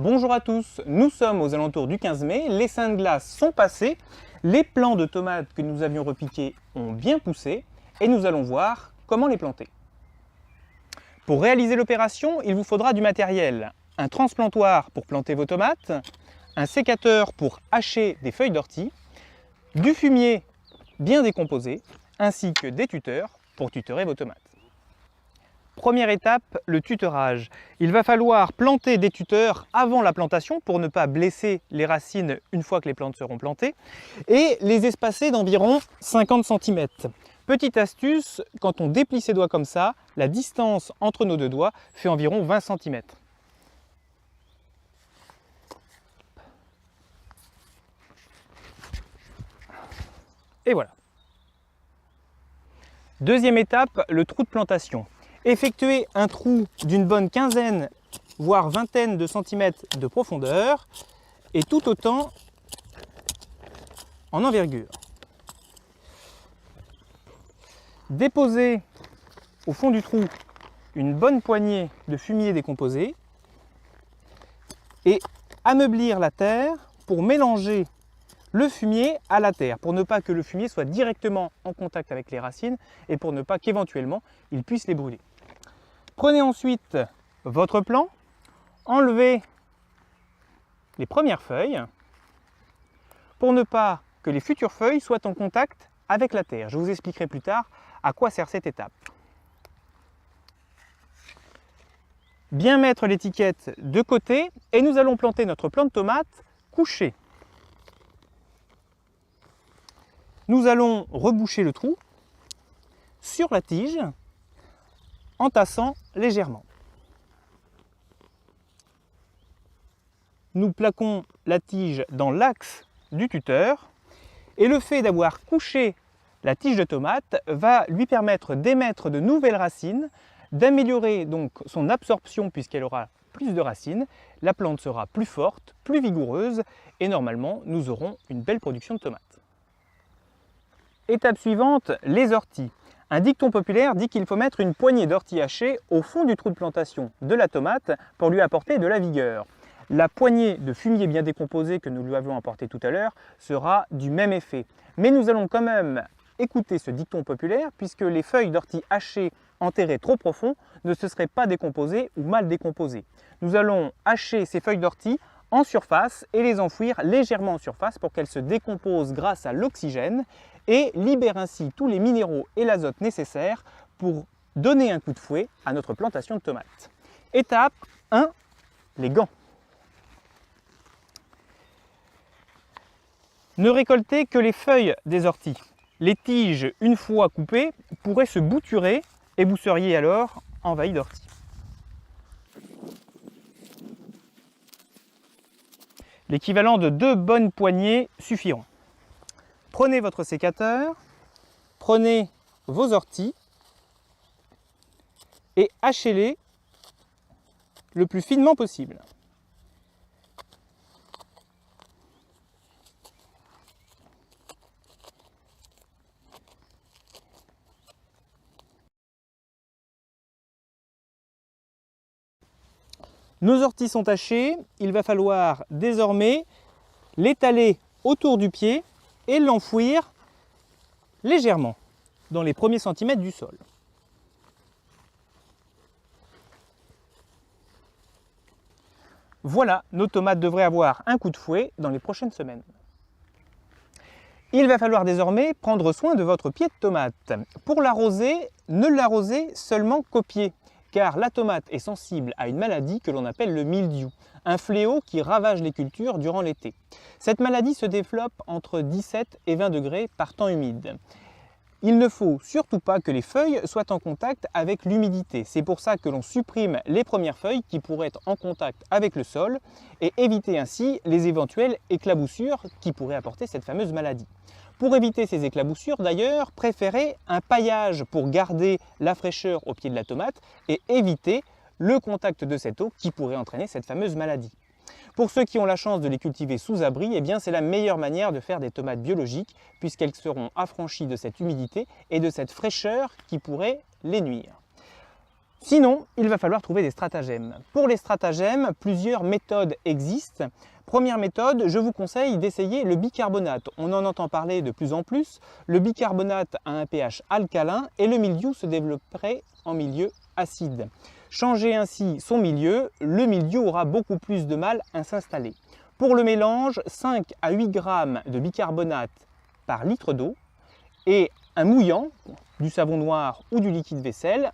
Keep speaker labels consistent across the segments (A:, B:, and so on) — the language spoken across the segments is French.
A: Bonjour à tous, nous sommes aux alentours du 15 mai, les seins de glace sont passés, les plants de tomates que nous avions repiqués ont bien poussé et nous allons voir comment les planter. Pour réaliser l'opération, il vous faudra du matériel, un transplantoir pour planter vos tomates, un sécateur pour hacher des feuilles d'ortie, du fumier bien décomposé, ainsi que des tuteurs pour tutorer vos tomates. Première étape, le tutorage. Il va falloir planter des tuteurs avant la plantation pour ne pas blesser les racines une fois que les plantes seront plantées et les espacer d'environ 50 cm. Petite astuce, quand on déplie ses doigts comme ça, la distance entre nos deux doigts fait environ 20 cm. Et voilà. Deuxième étape, le trou de plantation. Effectuez un trou d'une bonne quinzaine, voire vingtaine de centimètres de profondeur et tout autant en envergure. Déposez au fond du trou une bonne poignée de fumier décomposé et ameublir la terre pour mélanger le fumier à la terre, pour ne pas que le fumier soit directement en contact avec les racines et pour ne pas qu'éventuellement il puisse les brûler. Prenez ensuite votre plant, enlevez les premières feuilles pour ne pas que les futures feuilles soient en contact avec la terre. Je vous expliquerai plus tard à quoi sert cette étape. Bien mettre l'étiquette de côté et nous allons planter notre plant de tomate couché. Nous allons reboucher le trou sur la tige en tassant légèrement. Nous plaquons la tige dans l'axe du tuteur et le fait d'avoir couché la tige de tomate va lui permettre d'émettre de nouvelles racines, d'améliorer donc son absorption puisqu'elle aura plus de racines, la plante sera plus forte, plus vigoureuse et normalement nous aurons une belle production de tomates. Étape suivante, les orties. Un dicton populaire dit qu'il faut mettre une poignée d'ortie hachée au fond du trou de plantation de la tomate pour lui apporter de la vigueur. La poignée de fumier bien décomposé que nous lui avions apporté tout à l'heure sera du même effet. Mais nous allons quand même écouter ce dicton populaire puisque les feuilles d'ortie hachées enterrées trop profond ne se seraient pas décomposées ou mal décomposées. Nous allons hacher ces feuilles d'ortie en surface et les enfouir légèrement en surface pour qu'elles se décomposent grâce à l'oxygène et libèrent ainsi tous les minéraux et l'azote nécessaires pour donner un coup de fouet à notre plantation de tomates. Étape 1, les gants. Ne récoltez que les feuilles des orties. Les tiges, une fois coupées, pourraient se bouturer et vous seriez alors envahi d'orties. L'équivalent de 2 bonnes poignées suffiront. Prenez votre sécateur, prenez vos orties et hachez-les le plus finement possible. Nos orties sont hachées, il va falloir désormais l'étaler autour du pied et l'enfouir légèrement dans les premiers centimètres du sol. Voilà, nos tomates devraient avoir un coup de fouet dans les prochaines semaines. Il va falloir désormais prendre soin de votre pied de tomate. Pour l'arroser, ne l'arrosez seulement qu'au pied, car la tomate est sensible à une maladie que l'on appelle le mildiou, un fléau qui ravage les cultures durant l'été. Cette maladie se développe entre 17 et 20 degrés par temps humide. Il ne faut surtout pas que les feuilles soient en contact avec l'humidité. C'est pour ça que l'on supprime les premières feuilles qui pourraient être en contact avec le sol et éviter ainsi les éventuelles éclaboussures qui pourraient apporter cette fameuse maladie. Pour éviter ces éclaboussures d'ailleurs, préférez un paillage pour garder la fraîcheur au pied de la tomate et éviter le contact de cette eau qui pourrait entraîner cette fameuse maladie. Pour ceux qui ont la chance de les cultiver sous abri, eh bien c'est la meilleure manière de faire des tomates biologiques puisqu'elles seront affranchies de cette humidité et de cette fraîcheur qui pourrait les nuire. Sinon, il va falloir trouver des stratagèmes. Pour les stratagèmes, plusieurs méthodes existent. Première méthode, je vous conseille d'essayer le bicarbonate. On en entend parler de plus en plus. Le bicarbonate a un pH alcalin et le mildiou se développerait en milieu acide. Changez ainsi son milieu, le mildiou aura beaucoup plus de mal à s'installer. Pour le mélange, 5 à 8 grammes de bicarbonate par litre d'eau et un mouillant, du savon noir ou du liquide vaisselle,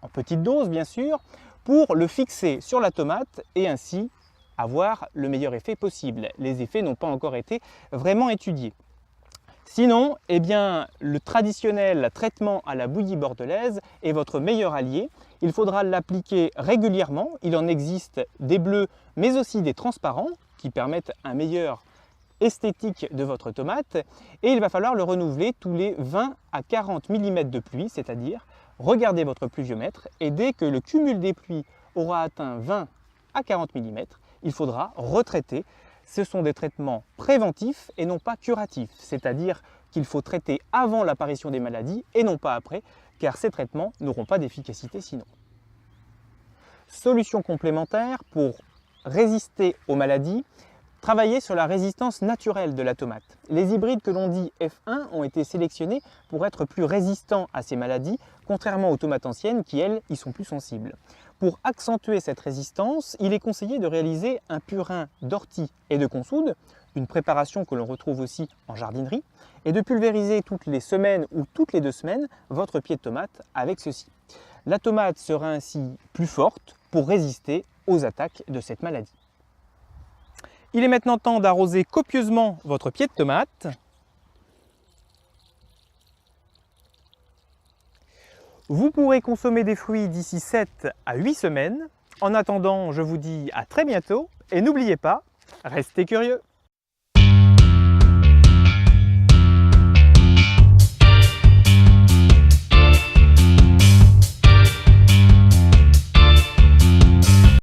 A: en petite dose bien sûr, pour le fixer sur la tomate et ainsi avoir le meilleur effet possible. Les effets n'ont pas encore été vraiment étudiés. Sinon, eh bien, le traditionnel traitement à la bouillie bordelaise est votre meilleur allié. Il faudra l'appliquer régulièrement. Il en existe des bleus, mais aussi des transparents qui permettent un meilleur esthétique de votre tomate. Et il va falloir le renouveler tous les 20 à 40 mm de pluie, c'est-à-dire regardez votre pluviomètre et dès que le cumul des pluies aura atteint 20 à 40 mm, il faudra retraiter. Ce sont des traitements préventifs et non pas curatifs, c'est-à-dire qu'il faut traiter avant l'apparition des maladies et non pas après, car ces traitements n'auront pas d'efficacité sinon. Solution complémentaire pour résister aux maladies, travailler sur la résistance naturelle de la tomate. Les hybrides que l'on dit F1 ont été sélectionnés pour être plus résistants à ces maladies, contrairement aux tomates anciennes qui, elles, y sont plus sensibles. Pour accentuer cette résistance, il est conseillé de réaliser un purin d'ortie et de consoude, une préparation que l'on retrouve aussi en jardinerie, et de pulvériser toutes les semaines ou toutes les 2 semaines votre pied de tomate avec ceci. La tomate sera ainsi plus forte pour résister aux attaques de cette maladie. Il est maintenant temps d'arroser copieusement votre pied de tomate. Vous pourrez consommer des fruits d'ici 7 à 8 semaines. En attendant, je vous dis à très bientôt et n'oubliez pas, restez curieux.